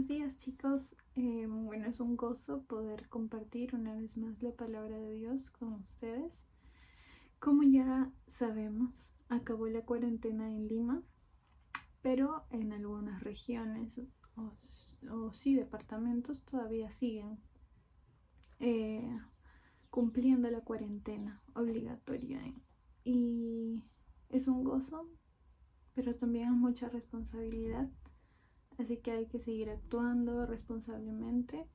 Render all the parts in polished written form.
Buenos días, chicos. Bueno, es un gozo poder compartir una vez más la palabra de Dios con ustedes. Como ya sabemos, acabó la cuarentena en Lima, pero en algunas regiones o sí departamentos todavía siguen cumpliendo la cuarentena obligatoria. Y es un gozo, pero también es mucha responsabilidad. Así que hay que seguir actuando responsablemente,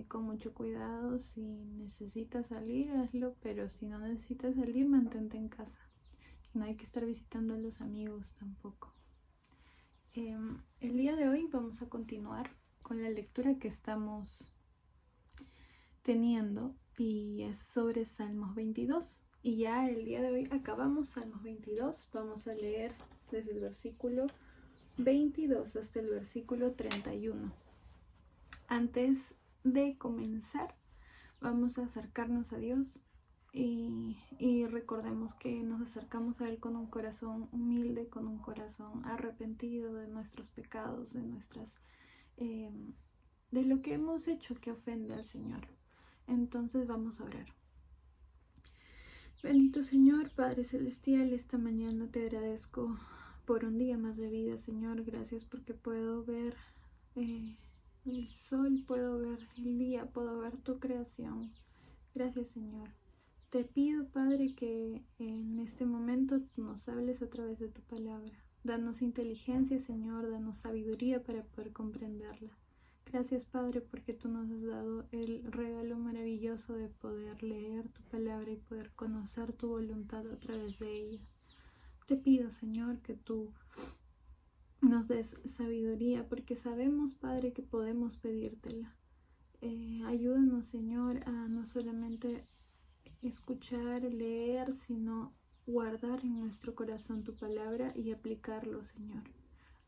con mucho cuidado. Si necesitas salir, hazlo, pero si no necesitas salir, mantente en casa. Y no hay que estar visitando a los amigos tampoco. El día de hoy vamos a continuar con la lectura que estamos teniendo y es sobre Salmos 22. Y ya el día de hoy acabamos Salmos 22. Vamos a leer desde el versículo 22 hasta el versículo 31. Antes de comenzar, vamos a acercarnos a Dios y recordemos que nos acercamos a Él con un corazón humilde, con un corazón arrepentido de nuestros pecados, de lo que hemos hecho que ofende al Señor. Entonces vamos a orar. Bendito Señor, Padre Celestial, esta mañana te agradezco por un día más de vida, Señor. Gracias porque puedo ver el sol, puedo ver el día, puedo ver tu creación. Gracias, Señor. Te pido, Padre, que en este momento nos hables a través de tu palabra. Danos inteligencia, Señor, danos sabiduría para poder comprenderla. Gracias, Padre, porque tú nos has dado el regalo maravilloso de poder leer tu palabra y poder conocer tu voluntad a través de ella. Te pido, Señor, que tú nos des sabiduría, porque sabemos, Padre, que podemos pedírtela. Ayúdanos, Señor, a no solamente escuchar, leer, sino guardar en nuestro corazón tu palabra y aplicarlo, Señor.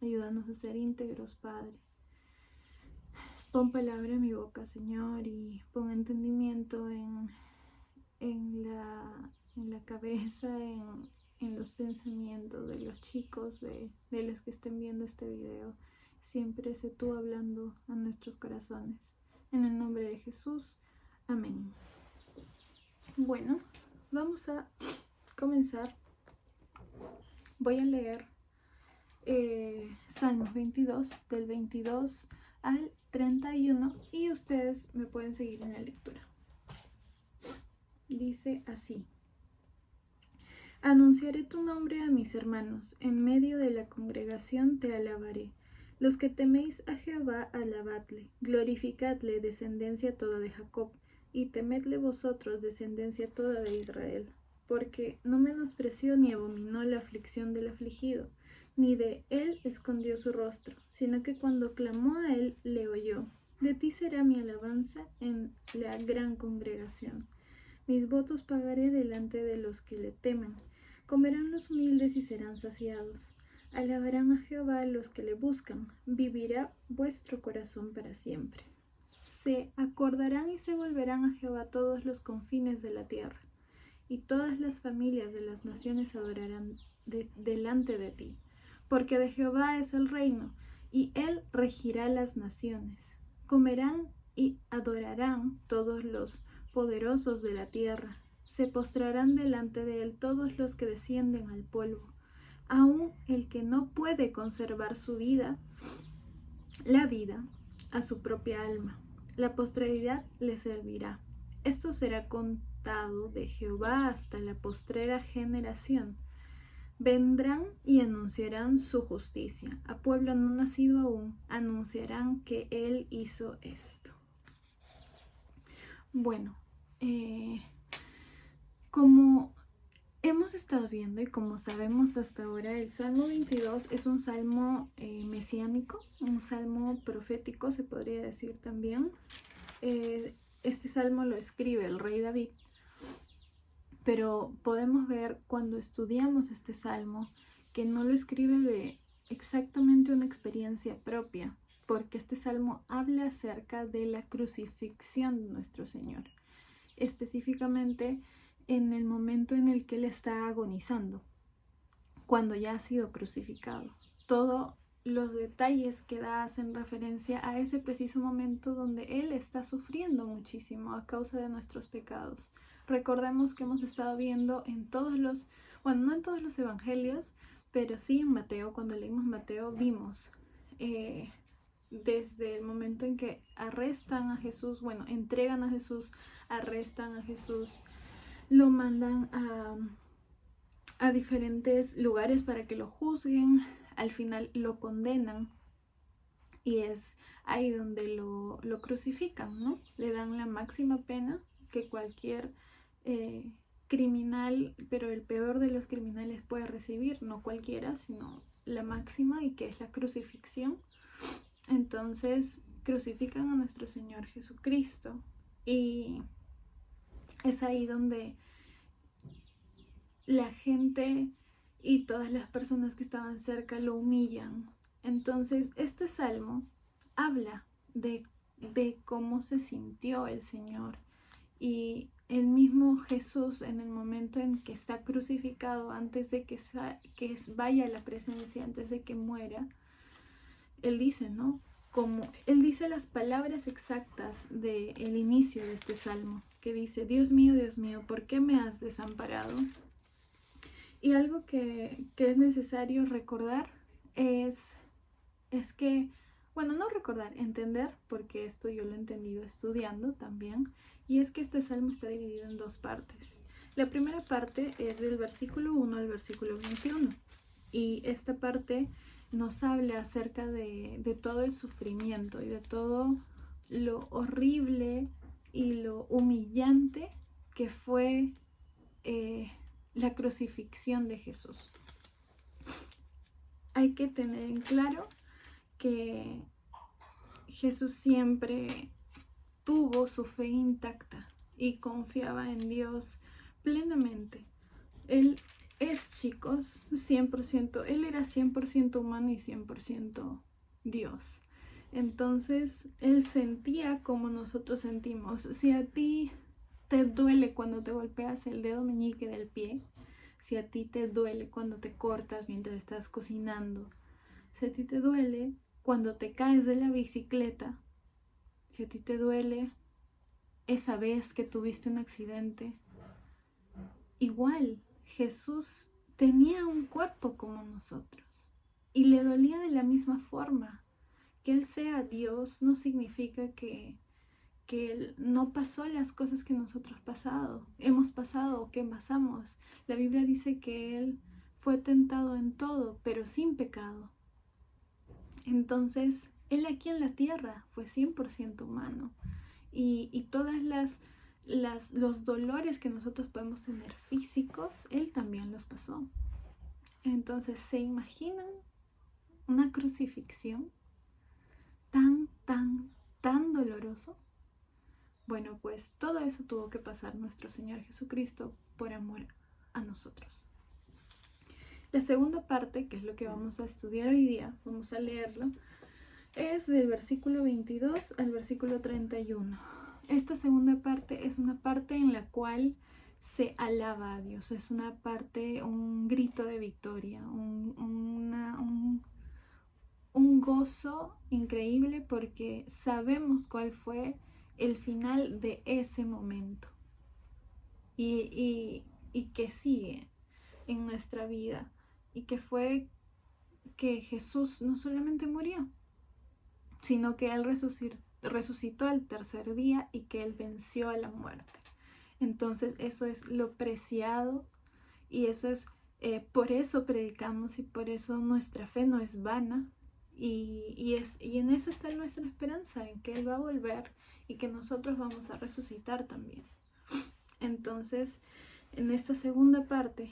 Ayúdanos a ser íntegros, Padre. Pon palabra en mi boca, Señor, y pon entendimiento en la cabeza, en los pensamientos de los chicos, de los que estén viendo este video. Siempre sé tú hablando a nuestros corazones. En el nombre de Jesús, amén. Bueno, vamos a comenzar. Voy a leer Salmos 22, del 22 al 31, y ustedes me pueden seguir en la lectura. Dice así: Anunciaré tu nombre a mis hermanos, en medio de la congregación te alabaré. Los que teméis a Jehová, alabadle, glorificadle, descendencia toda de Jacob, y temedle vosotros, descendencia toda de Israel. Porque no menospreció ni abominó la aflicción del afligido, ni de él escondió su rostro, sino que cuando clamó a él, le oyó. De ti será mi alabanza en la gran congregación. Mis votos pagaré delante de los que le temen. Comerán los humildes y serán saciados. Alabarán a Jehová los que le buscan. Vivirá vuestro corazón para siempre. Se acordarán y se volverán a Jehová todos los confines de la tierra, y todas las familias de las naciones adorarán delante de ti. Porque de Jehová es el reino, y él regirá las naciones. Comerán y adorarán todos los poderosos de la tierra. Se postrarán delante de él todos los que descienden al polvo. Aun el que no puede conservar su vida, la vida, a su propia alma. La posteridad le servirá. Esto será contado de Jehová hasta la postrera generación. Vendrán y anunciarán su justicia. A pueblo no nacido aún, anunciarán que él hizo esto. Bueno, como hemos estado viendo y como sabemos hasta ahora, el Salmo 22 es un salmo mesiánico, un salmo profético, se podría decir también. Este salmo lo escribe el rey David, pero podemos ver cuando estudiamos este salmo que no lo escribe de exactamente una experiencia propia, porque este salmo habla acerca de la crucifixión de nuestro Señor, específicamente en el momento en el que él está agonizando, cuando ya ha sido crucificado. Todo los detalles que da hacen referencia a ese preciso momento donde Él está sufriendo muchísimo a causa de nuestros pecados. Recordemos que hemos estado viendo en todos los, bueno, no en todos los evangelios, pero sí en Mateo. Cuando leímos Mateo vimos desde el momento en que arrestan a Jesús, bueno, entregan a Jesús, arrestan a Jesús, lo mandan a diferentes lugares para que lo juzguen, al final lo condenan y es ahí donde lo crucifican, ¿no? Le dan la máxima pena que cualquier criminal, pero el peor de los criminales puede recibir, no cualquiera, sino la máxima, y que es la crucifixión. Entonces crucifican a nuestro Señor Jesucristo y es ahí donde la gente y todas las personas que estaban cerca lo humillan. Entonces este salmo habla de cómo se sintió el Señor, y el mismo Jesús, en el momento en que está crucificado, antes de que vaya a la presencia, antes de que muera, Él dice, ¿no? Como Él dice las palabras exactas del inicio de este salmo, que dice: Dios mío, ¿por qué me has desamparado? Y algo que es necesario recordar es que, bueno, no recordar, entender, porque esto yo lo he entendido estudiando también, y es que este salmo está dividido en dos partes. La primera parte es del versículo 1 al versículo 21, y esta parte nos habla acerca de todo el sufrimiento y de todo lo horrible y lo humillante que fue la crucifixión de Jesús. Hay que tener en claro que Jesús siempre tuvo su fe intacta y confiaba en Dios plenamente. Él es, chicos, 100%, Él era 100% humano y 100% Dios. Entonces, Él sentía como nosotros sentimos. Si a ti te duele cuando te golpeas el dedo meñique del pie, si a ti te duele cuando te cortas mientras estás cocinando, si a ti te duele cuando te caes de la bicicleta, si a ti te duele esa vez que tuviste un accidente, igual Jesús tenía un cuerpo como nosotros y le dolía de la misma forma. Que Él sea Dios no significa que Él no pasó las cosas que nosotros hemos pasado o que pasamos. La Biblia dice que Él fue tentado en todo, pero sin pecado. Entonces, Él aquí en la tierra fue 100% humano. Y todas los dolores que nosotros podemos tener físicos, Él también los pasó. Entonces, ¿se imaginan una crucifixión tan doloroso? Bueno, pues todo eso tuvo que pasar nuestro Señor Jesucristo por amor a nosotros. La segunda parte, que es lo que vamos a estudiar hoy día, vamos a leerlo, es del versículo 22 al versículo 31. Esta segunda parte es una parte en la cual se alaba a Dios, es una parte, un grito de victoria, un gozo increíble, porque sabemos cuál fue el final de ese momento y que sigue en nuestra vida, y que fue que Jesús no solamente murió, sino que Él resucitó al tercer día y que Él venció a la muerte. Entonces eso es lo preciado, y eso es por eso predicamos, y por eso nuestra fe no es vana, y en eso está nuestra esperanza, en que Él va a volver y que nosotros vamos a resucitar también. Entonces, en esta segunda parte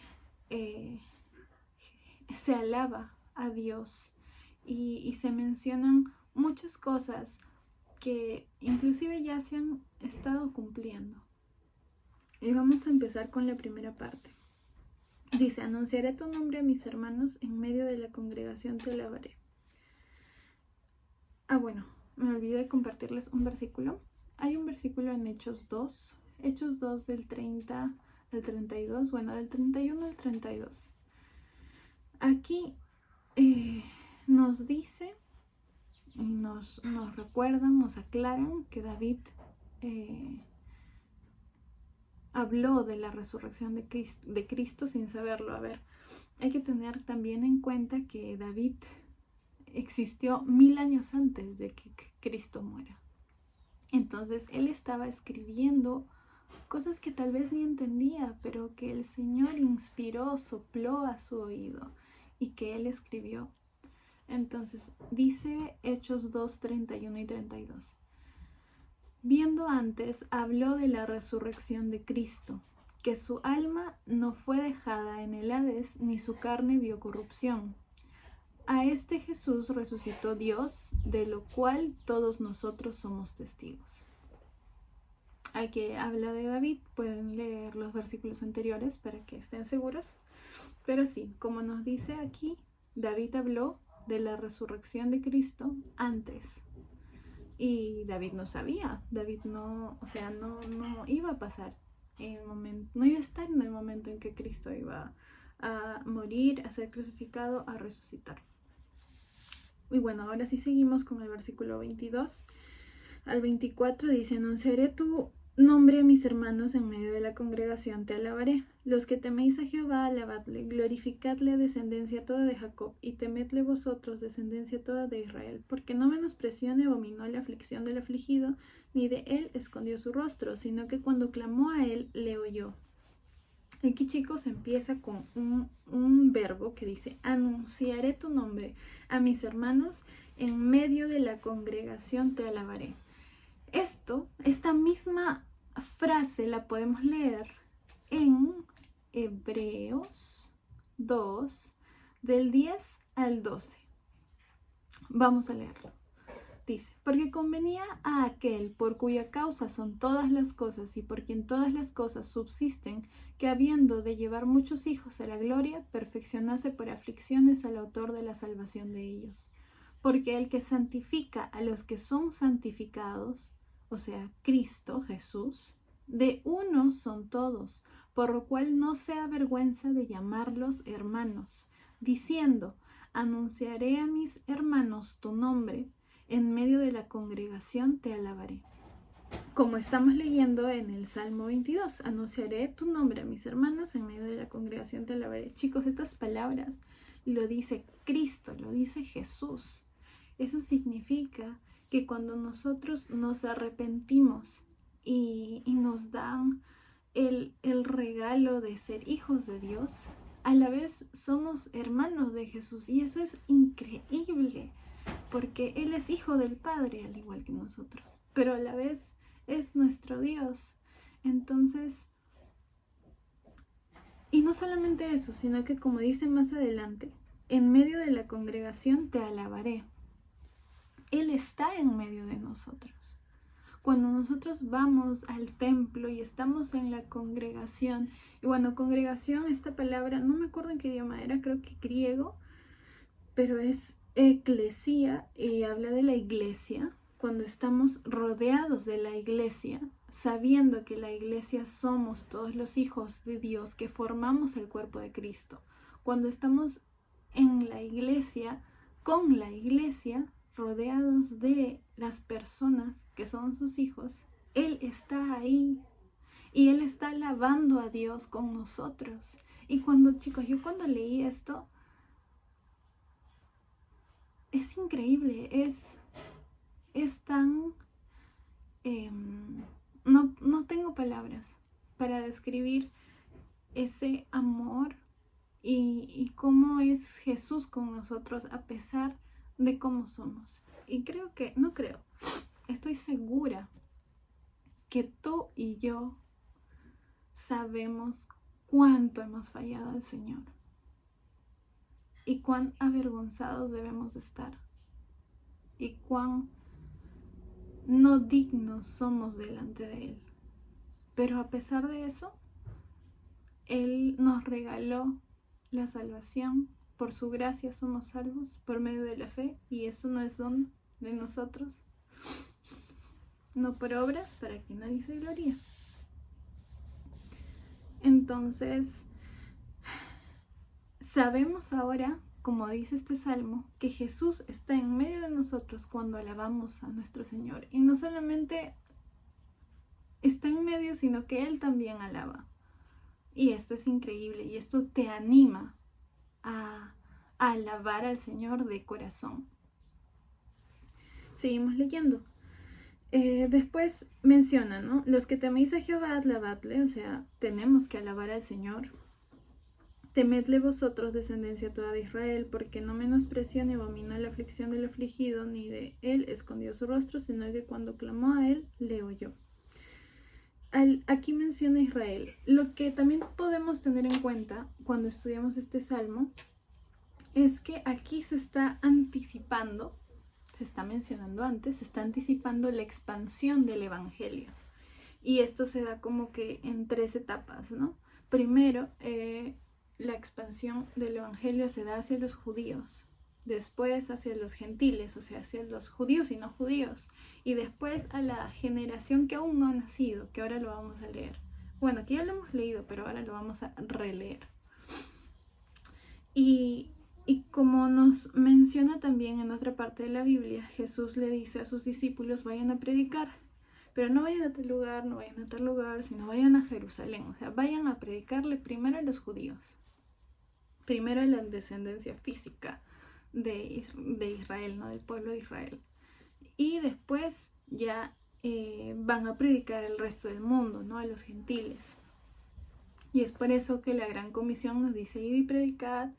se alaba a Dios y se mencionan muchas cosas que inclusive ya se han estado cumpliendo. Y vamos a empezar con la primera parte. Dice: anunciaré tu nombre a mis hermanos, en medio de la congregación te alabaré. Bueno, me olvidé de compartirles un versículo. Hay un versículo en Hechos 2 del 30 al 32, bueno, del 31 al 32. Aquí nos dice y nos recuerdan, nos aclaran que David habló de la resurrección de Cristo sin saberlo. A ver, hay que tener también en cuenta que David existió 1000 años antes de que Cristo muera. Entonces él estaba escribiendo cosas que tal vez ni entendía, pero que el Señor inspiró, sopló a su oído y que él escribió. Entonces dice Hechos 2, 31 y 32. Viendo antes, habló de la resurrección de Cristo, que su alma no fue dejada en el Hades, ni su carne vio corrupción. A este Jesús resucitó Dios, de lo cual todos nosotros somos testigos. Aquí habla de David, pueden leer los versículos anteriores para que estén seguros. Pero sí, como nos dice aquí, David habló de la resurrección de Cristo antes. Y David no sabía, David no iba a pasar en el momento, no iba a estar en el momento en que Cristo iba a morir, a ser crucificado, a resucitar. Y bueno, ahora sí seguimos con el versículo 22 al 24. Dice: anunciaré tu nombre a mis hermanos, en medio de la congregación te alabaré. Los que teméis a Jehová, alabadle, glorificadle, descendencia toda de Jacob, y temedle vosotros, descendencia toda de Israel, porque no menospreció ni abominó la aflicción del afligido, ni de él escondió su rostro, sino que cuando clamó a él, le oyó. Aquí, chicos, empieza con un verbo que dice: anunciaré tu nombre a mis hermanos, en medio de la congregación te alabaré. Esta misma frase la podemos leer en Hebreos 2, del 10 al 12. Vamos a leerlo. Dice: porque convenía a aquel por cuya causa son todas las cosas y por quien todas las cosas subsisten, que habiendo de llevar muchos hijos a la gloria, perfeccionase por aflicciones al autor de la salvación de ellos. Porque el que santifica a los que son santificados, o sea, Cristo Jesús, de uno son todos, por lo cual no se avergüenza de llamarlos hermanos, diciendo: anunciaré a mis hermanos tu nombre, en medio de la congregación te alabaré. Como estamos leyendo en el Salmo 22, anunciaré tu nombre a mis hermanos, en medio de la congregación te alabaré. Chicos, estas palabras lo dice Cristo, lo dice Jesús. Eso significa que cuando nosotros nos arrepentimos y nos dan el regalo de ser hijos de Dios, a la vez somos hermanos de Jesús. Y eso es increíble, porque Él es hijo del Padre, al igual que nosotros, pero a la vez es nuestro Dios. Entonces, y no solamente eso, sino que, como dice más adelante, en medio de la congregación te alabaré. Él está en medio de nosotros. Cuando nosotros vamos al templo y estamos en la congregación, y bueno, congregación, esta palabra, no me acuerdo en qué idioma era, creo que griego, pero es eclesía y habla de la iglesia. Cuando estamos rodeados de la iglesia, sabiendo que la iglesia somos todos los hijos de Dios que formamos el cuerpo de Cristo. Cuando estamos en la iglesia, con la iglesia, rodeados de las personas que son sus hijos, Él está ahí y Él está alabando a Dios con nosotros. Y chicos, yo cuando leí esto, es increíble, es tan... no tengo palabras para describir ese amor y cómo es Jesús con nosotros a pesar de cómo somos. Y estoy segura que tú y yo sabemos cuánto hemos fallado al Señor y cuán avergonzados debemos de estar y cuán no dignos somos delante de Él. Pero a pesar de eso, Él nos regaló la salvación. Por su gracia somos salvos por medio de la fe, y eso no es don de nosotros, no por obras, para que nadie se gloríe. Entonces, sabemos ahora como dice este salmo, que Jesús está en medio de nosotros cuando alabamos a nuestro Señor. Y no solamente está en medio, sino que Él también alaba. Y esto es increíble y esto te anima a alabar al Señor de corazón. Seguimos leyendo. Después menciona, ¿no? Los que teméis a Jehová, alabadle, o sea, tenemos que alabar al Señor. Temedle vosotros, descendencia toda de Israel, porque no menospreció ni abominó la aflicción del afligido, ni de él escondió su rostro, sino que cuando clamó a él, le oyó. Aquí menciona Israel. Lo que también podemos tener en cuenta cuando estudiamos este salmo es que aquí se está anticipando, se está mencionando antes, se está anticipando la expansión del evangelio. Y esto se da como que en 3 etapas, ¿no? Primero, la expansión del evangelio se da hacia los judíos, después hacia los gentiles, o sea, hacia los judíos y no judíos, y después a la generación que aún no ha nacido, que ahora lo vamos a leer. Bueno, aquí ya lo hemos leído, pero ahora lo vamos a releer. Y como nos menciona también en otra parte de la Biblia, Jesús le dice a sus discípulos, vayan a predicar, pero no vayan a tal lugar, no vayan a tal lugar, sino vayan a Jerusalén, o sea, vayan a predicarle primero a los judíos, primero a la descendencia física de Israel, ¿no? Del pueblo de Israel. Y después ya van a predicar al resto del mundo, ¿no? A los gentiles. Y es por eso que la Gran Comisión nos dice, id y predicad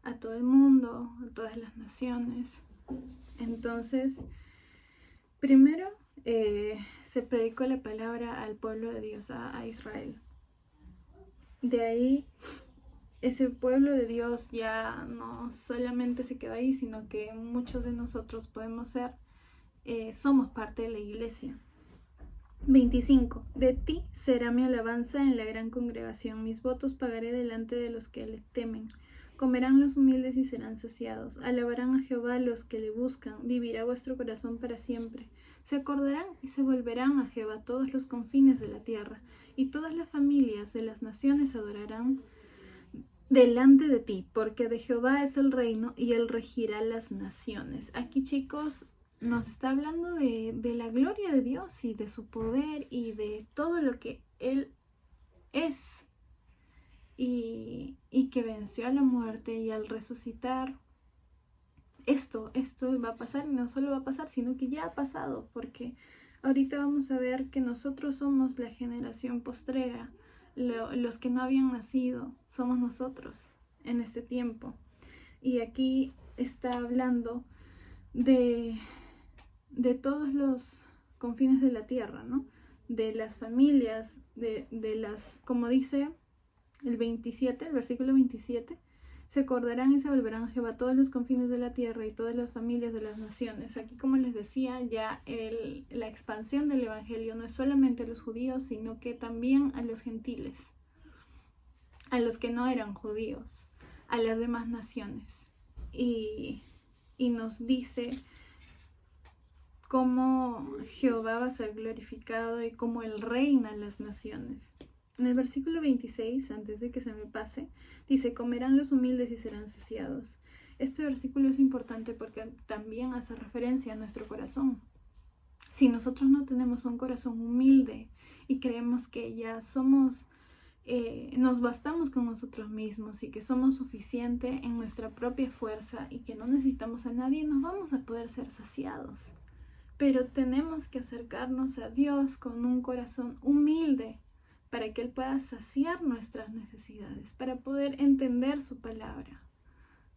a todo el mundo, a todas las naciones. Entonces, primero se predicó la palabra al pueblo de Dios, a Israel. De ahí, ese pueblo de Dios ya no solamente se quedó ahí, sino que muchos de nosotros podemos ser, somos parte de la iglesia. 25. De ti será mi alabanza en la gran congregación, mis votos pagaré delante de los que le temen. Comerán los humildes y serán saciados. Alabarán a Jehová los que le buscan. Vivirá vuestro corazón para siempre. Se acordarán y se volverán a Jehová todos los confines de la tierra, y todas las familias de las naciones adorarán delante de ti, porque de Jehová es el reino y él regirá las naciones. Aquí, chicos, nos está hablando de la gloria de Dios y de su poder y de todo lo que él es. Y que venció a la muerte, y al resucitar esto va a pasar, y no solo va a pasar, sino que ya ha pasado, porque ahorita vamos a ver que nosotros somos la generación postrera, los que no habían nacido, somos nosotros en este tiempo. Y aquí está hablando de todos los confines de la tierra, ¿no? De las familias, de las, como dice el 27, el versículo 27, se acordarán y se volverán a Jehová todos los confines de la tierra y todas las familias de las naciones. Aquí, como les decía, ya la expansión del evangelio no es solamente a los judíos, sino que también a los gentiles, a los que no eran judíos, a las demás naciones. Y nos dice cómo Jehová va a ser glorificado y cómo Él reina en las naciones. En el versículo 26, antes de que se me pase, dice, comerán los humildes y serán saciados. Este versículo es importante porque también hace referencia a nuestro corazón. Si nosotros no tenemos un corazón humilde y creemos que ya somos, nos bastamos con nosotros mismos y que somos suficientes en nuestra propia fuerza y que no necesitamos a nadie, no vamos a poder ser saciados. Pero tenemos que acercarnos a Dios con un corazón humilde para que Él pueda saciar nuestras necesidades, para poder entender su palabra,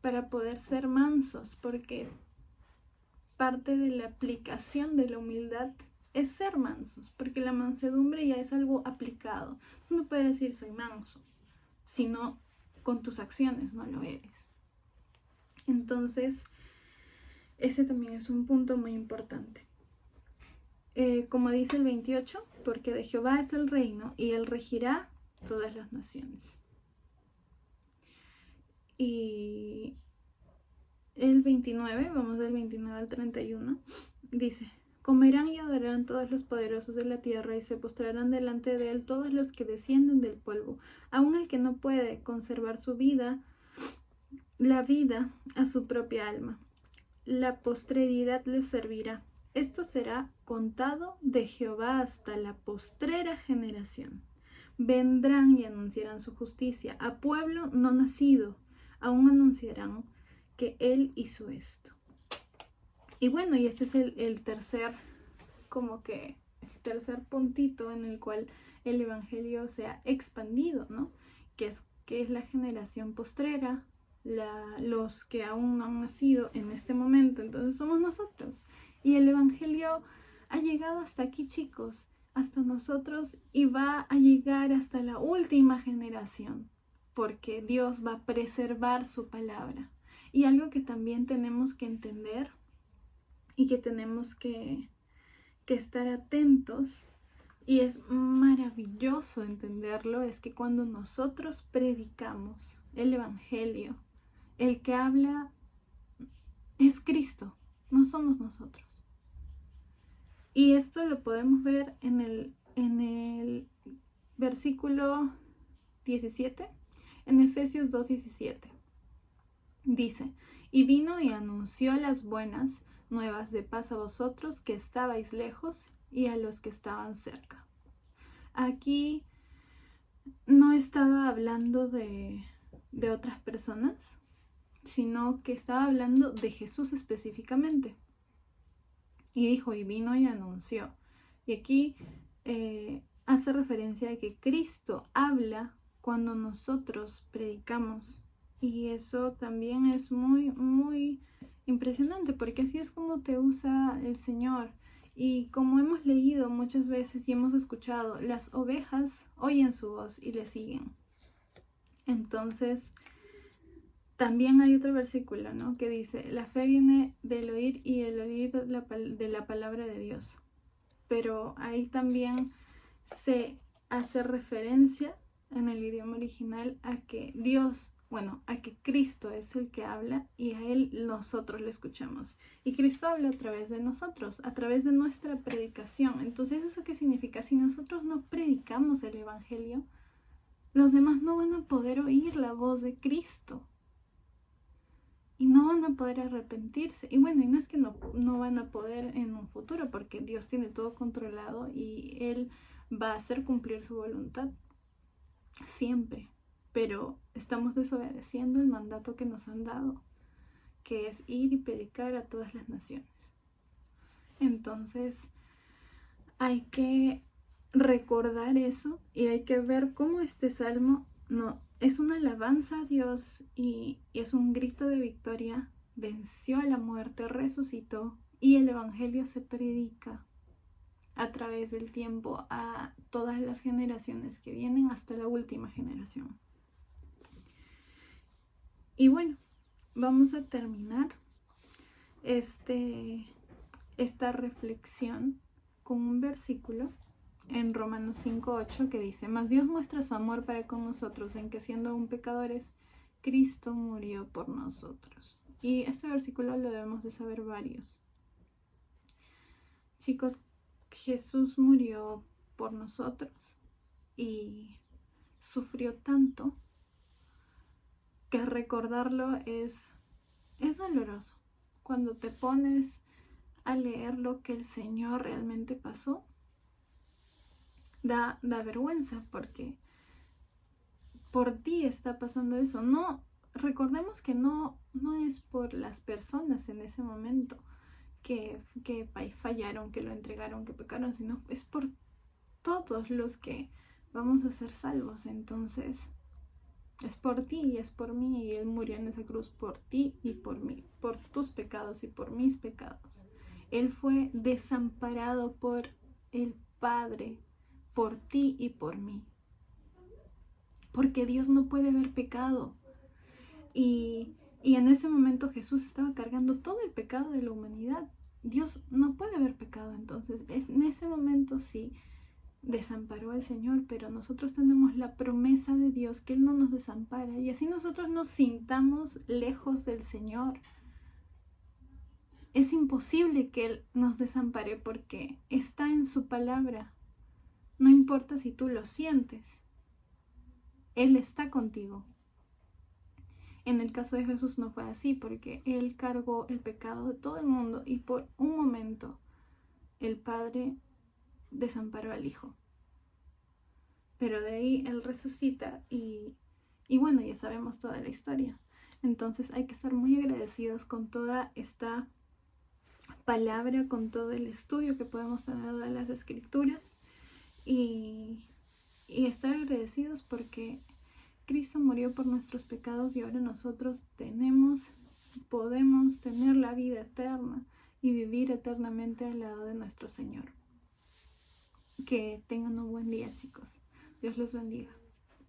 para poder ser mansos, porque parte de la aplicación de la humildad es ser mansos, porque la mansedumbre ya es algo aplicado. Tú no puedes decir soy manso, sino con tus acciones no lo eres. Entonces, ese también es un punto muy importante. Como dice el 28, porque de Jehová es el reino y él regirá todas las naciones. Y el 29, vamos del 29 al 31, dice, comerán y adorarán todos los poderosos de la tierra y se postrarán delante de él todos los que descienden del polvo, aun el que no puede conservar su vida la vida a su propia alma. La posteridad les servirá. Esto será contado de Jehová hasta la postrera generación. Vendrán y anunciarán su justicia. A pueblo no nacido, aún anunciarán que Él hizo esto. Y bueno, y este es el tercer, como que el tercer puntito en el cual el evangelio se ha expandido, ¿no? Que es la generación postrera, los que aún no han nacido en este momento, entonces somos nosotros. Y el evangelio ha llegado hasta aquí, chicos, hasta nosotros, y va a llegar hasta la última generación, porque Dios va a preservar su palabra. Y algo que también tenemos que entender y que tenemos que estar atentos, y es maravilloso entenderlo, es que cuando nosotros predicamos el evangelio, el que habla es Cristo, no somos nosotros. Y esto lo podemos ver en el versículo 17, en Efesios 2:17. Dice: y vino y anunció las buenas nuevas de paz a vosotros que estabais lejos y a los que estaban cerca. Aquí no estaba hablando de otras personas, sino que estaba hablando de Jesús específicamente. Y dijo, y vino y anunció. Y aquí hace referencia a que Cristo habla cuando nosotros predicamos. Y eso también es muy, muy impresionante, porque así es como te usa el Señor. Y como hemos leído muchas veces y hemos escuchado, las ovejas oyen su voz y le siguen. Entonces, también hay otro versículo, ¿no? Que dice, la fe viene del oír y el oír de la palabra de Dios. Pero ahí también se hace referencia en el idioma original a que Dios, a que Cristo es el que habla y a Él nosotros le escuchamos. Y Cristo habla a través de nosotros, a través de nuestra predicación. Entonces, ¿eso qué significa? Si nosotros no predicamos el evangelio, los demás no van a poder oír la voz de Cristo. Y no van a poder arrepentirse. Y bueno, y no es que no van a poder en un futuro, porque Dios tiene todo controlado y Él va a hacer cumplir su voluntad siempre. Pero estamos desobedeciendo el mandato que nos han dado, que es ir y predicar a todas las naciones. Entonces, hay que recordar eso y hay que ver cómo este salmo es una alabanza a Dios y es un grito de victoria. Venció a la muerte, resucitó, y el evangelio se predica a través del tiempo a todas las generaciones que vienen hasta la última generación. Y bueno, vamos a terminar esta reflexión con un versículo en Romanos 5:8 que dice: mas Dios muestra su amor para con nosotros en que siendo aún pecadores, Cristo murió por nosotros. Y este versículo lo debemos de saber varios. Chicos, Jesús murió por nosotros y sufrió tanto que recordarlo es doloroso. Cuando te pones a leer lo que el Señor realmente pasó, da vergüenza, porque por ti está pasando eso. No, recordemos que no es por las personas en ese momento que fallaron, que lo entregaron, que pecaron, sino es por todos los que vamos a ser salvos. Entonces, es por ti y es por mí, y Él murió en esa cruz por ti y por mí, por tus pecados y por mis pecados. Él fue desamparado por el Padre, por ti y por mí, porque Dios no puede ver pecado. Y en ese momento Jesús estaba cargando todo el pecado de la humanidad. Dios no puede ver pecado, entonces en ese momento sí desamparó al Señor, pero nosotros tenemos la promesa de Dios que Él no nos desampara, y así nosotros nos sintamos lejos del Señor. Es imposible que Él nos desampare porque está en su palabra. No importa si tú lo sientes, Él está contigo. En el caso de Jesús no fue así, porque Él cargó el pecado de todo el mundo y por un momento el Padre desamparó al Hijo. Pero de ahí Él resucita y bueno, ya sabemos toda la historia. Entonces hay que estar muy agradecidos con toda esta palabra, con todo el estudio que podemos tener de las Escrituras y estar agradecidos porque Cristo murió por nuestros pecados y ahora nosotros podemos tener la vida eterna y vivir eternamente al lado de nuestro Señor. Que tengan un buen día, chicos. Dios los bendiga.